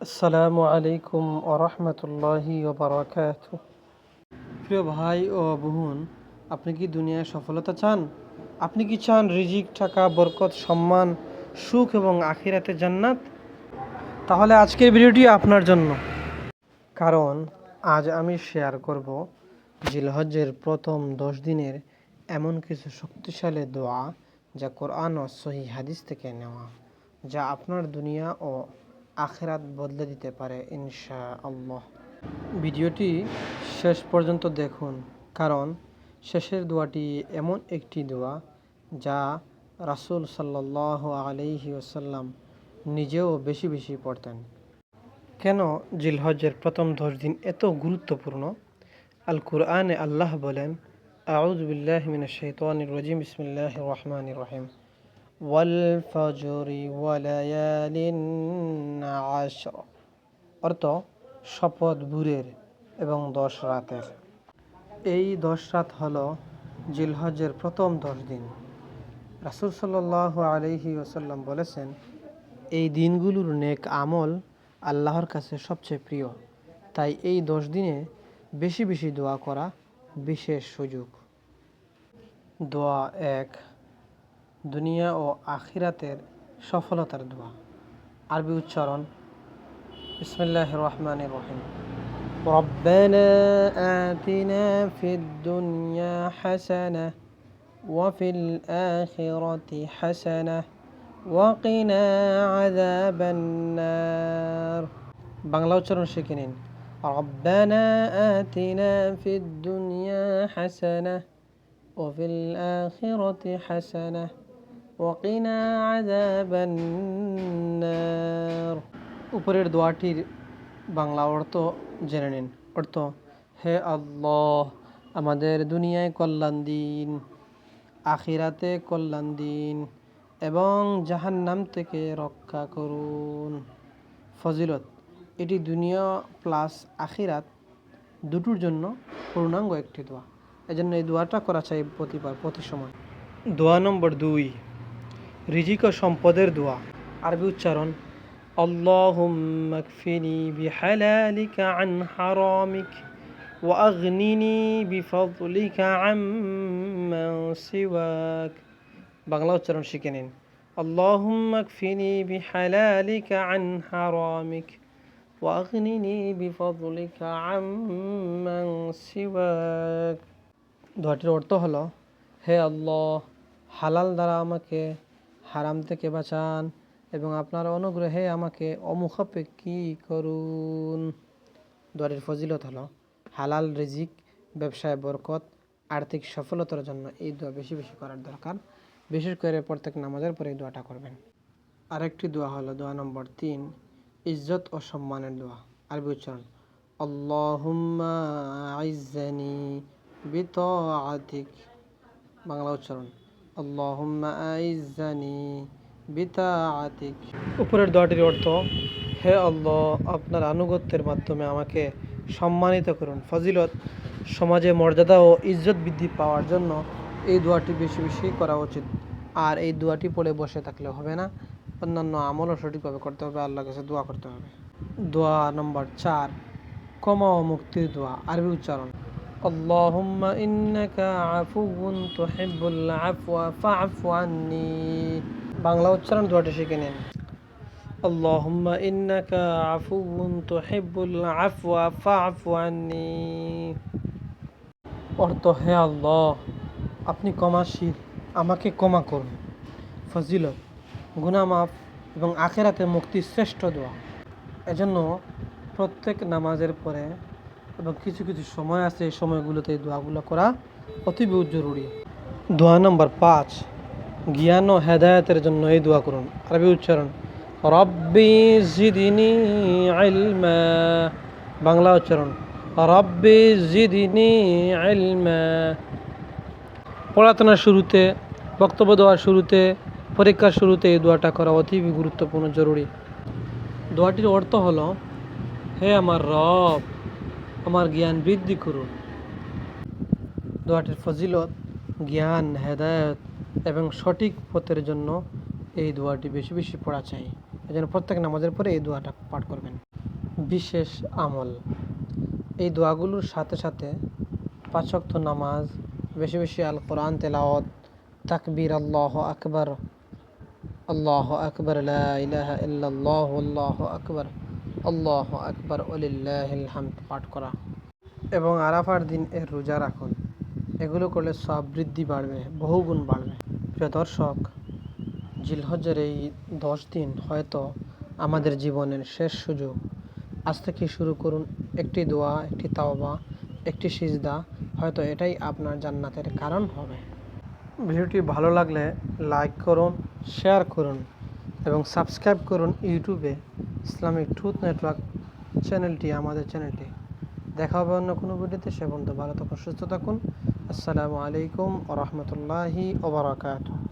আসসালামু আলাইকুম ওরহমতুল্লাহি ওবরাকাতু। প্রিয় ভাই ও বোন, আপনি কি দুনিয়ায় সফলতা চান? আপনি কি চান রিজিক, টাকা, বরকত, সম্মান, সুখ এবং আখিরাতে জান্নাত? তাহলে আজকের ভিডিওটি আপনার জন্য। কারণ আজ আমি শেয়ার করব জিলহজ্জের প্রথম 10 দিনের এমন কিছু শক্তিশালী দোয়া যা কোরআন ও সহিহ হাদিস থেকে নেওয়া, যা আপনার দুনিয়া ও আখিরাত বদলে দিতে পারে ইনশাআল্লাহ। ভিডিওটি শেষ পর্যন্ত দেখুন, কারণ শেষের দোয়াটি এমন একটি দোয়া যা রাসূল সাল্লাল্লাহু আলাইহি ওয়াসাল্লাম নিজেও বেশি বেশি পড়তেন। কেন জিলহজ্জের প্রথম 10 দিন এত গুরুত্বপূর্ণ? আল কুরআনে আল্লাহ বলেন, আউযু বিল্লাহি মিনাশ শাইতানির রাজিম, বিসমিল্লাহির রহমানির রহিম, ওয়াল ফজরি ওয়া লায়ালিন আশর। অর্থ শপথ ভোরের এবং 10 রাতের। এই 10 রাত হলো জিলহজ্জের প্রথম 10 দিন। রাসূল সাল্লাল্লাহু আলাইহি ওয়াসাল্লাম বলেছেন, এই দিনগুলোর নেক আমল আল্লাহর কাছে সবচেয়ে প্রিয়। তাই এই 10 দিনে বেশি বেশি দোয়া করা বিশেষ সুযোগ। দোয়া 1, দুনিয়া ও আখিরাতের সফলতার দোয়া। আরবি উচ্চারণ, বিসমিল্লাহির রহমানির রহিম, রব্বানা আতিনা ফিদ দুনিয়া হাসানাহ ওয়া ফিল আখিরাতি হাসানাহ ওয়া কিনা আযাবান নার। বাংলা উচ্চারণ শিখে নিন। রব্বানা আতিনা ফিদ দুনিয়া হাসানাহ ওয়া ফিল আখিরাতি হাসানাহ ওয়া কিনা আযাবান নার। উপরের দোয়াটির বাংলা অর্থ জেনে নিন। অর্থ: হে আল্লাহ, আমাদের দুনিয়ায় কল্যাণ দিন, আখিরাতে কল্যাণ দিন এবং জাহান্নাম থেকে রক্ষা করুন। ফজিলত: এটি দুনিয়া প্লাস আখিরাত দুটোর জন্য পূর্ণাঙ্গ একটি দোয়া। এজন্য এই দোয়াটা করা চাই প্রতি সময়। দোয়া নম্বর 2, রিজিক ও সম্পদের দোয়া। আরবি উচ্চারণ, আল্লাহুম্মা কফিনি বিহালালিকা আন হারামিক ওয়া আগনিনি বিফদলিকা আম্মান সিওয়াক। বাংলা উচ্চারণ শিখে নিন। আল্লাহুম্মা কফিনি বিহালালিকা আন হারামিক ওয়া আগনিনি বিফদলিকা আম্মান সিওয়াক। দোয়াটির অর্থ হলো, হে আল্লাহ, হালাল দ্বারা আমাকে হারাম থেকে বাঁচান এবং আপনার অনুগ্রহে আমাকে অমুখাপেক্ষী করুন। দোয়াটির ফজিলত হলো, হালাল রিজিক, ব্যবসায় বরকত, আর্থিক সফলতার জন্য এই দোয়া বেশি বেশি করার দরকার। বিশেষ করে প্রত্যেক নামাজের পরে এই দোয়াটা করবেন। আরেকটি দোয়া হলো দোয়া নম্বর 3, ইজ্জত ও সম্মানের দোয়া। আরবি উচ্চারণ, আল্লাহুম্মা আইজ্জানি বিতাআতিক। বাংলা উচ্চারণ, আল্লাহুম্মা আইজ্জানি বিতাআতিক। উপরের দোয়াটির অর্থ, হে আল্লাহ, আপনার আনুগত্যের মাধ্যমে আমাকে সম্মানিত করুন। ফজিলত: সমাজে মর্যাদা ও ইজ্জত বৃদ্ধি পাওয়ার জন্য এই দোয়াটি বেশি বেশি করা উচিত। আর এই দোয়াটি পড়ে বসে থাকলে হবে না, অন্যান্য আমলও সঠিকভাবে করতে হবে, আল্লাহর কাছে দোয়া করতে হবে। দোয়া নম্বর 4, ক্ষমা ও মুক্তির দোয়া। আরবি উচ্চারণ, আল্লাহুম্মা ইন্নাকা আফুউন তুহিব্বুল আফওয়া ফা'ফু আন্নী। বাংলা উচ্চারণ দোয়াটি শিখে নিন। আল্লাহুম্মা ইন্নাকা আফুউন তুহিব্বুল আফওয়া ফা'ফু আন্নী। অর্থ: হে আল্লাহ, আপনি ক্ষমাশীল, আমাকে ক্ষমা করুন। ফজিলত: গুনাহ মাফ এবং আখিরাতে মুক্তির শ্রেষ্ঠ দোয়া। এজন্য প্রত্যেক নামাজের পরে এবং কিছু কিছু সময় আছে, এই সময়গুলোতে এই দোয়াগুলো করা অতীব জরুরি। দোয়া নম্বর 5, জ্ঞান ও হেদায়েতের জন্য এই দোয়া করুন। আরবি উচ্চারণ, রব্বি জিদনি ইলমা। বাংলা উচ্চারণ, রব্বি জিদনি ইলমা। পড়াশোনার শুরুতে, বক্তব্য দেওয়ার শুরুতে, পরীক্ষার শুরুতে এই দোয়াটা করা অতি গুরুত্বপূর্ণ জরুরি। দোয়াটির অর্থ হলো, হে আমার রব, আমার জ্ঞান বৃদ্ধি করুন। দোয়াটির ফজিলত: জ্ঞান, হেদায়েত এবং সঠিক পথের জন্য এই দোয়াটি বেশি বেশি পড়া চাই। এই জন্য প্রত্যেক নামাজের পরে এই দোয়াটা পাঠ করবেন। বিশেষ আমল, এই দোয়াগুলোর সাথে সাথে 5 ওয়াক্ত নামাজ, বেশি বেশি আল কোরআন তেলাওয়াত, তাকবীর, আল্লাহু আকবার, লা ইলাহা ইল্লাল্লাহু আল্লাহু আকবার ওয়ালিল্লাহিল হামদ পাঠ করা এবং আরাফার দিন এর রোজা রাখুন। এগুলো করলে সব বৃদ্ধি বাড়বে, বহুগুণ বাড়বে। প্রিয় দর্শক, জিলহজ্জের এই 10 দিন হয়তো আমাদের জীবনের শেষ সুযোগ। আজ থেকে শুরু করুন একটি দোয়া, একটি তাওবা, একটি সিজদা, হয়তো এটাই আপনার জান্নাতের কারণ হবে। ভিডিওটি ভালো লাগলে লাইক করুন, শেয়ার করুন এবং সাবস্ক্রাইব করুন ইউটিউবে ইসলামিক ট্রুথ নেটওয়ার্ক চ্যানেলটি, আমাদের চ্যানেলটি। দেখা হবে অন্য কোনো ভিডিওতে। সে পর্যন্ত ভালো থাকুন, সুস্থ থাকুন। আসসালামু আলাইকুম ওয়া রাহমাতুল্লাহি ওয়া বারাকাতুহু।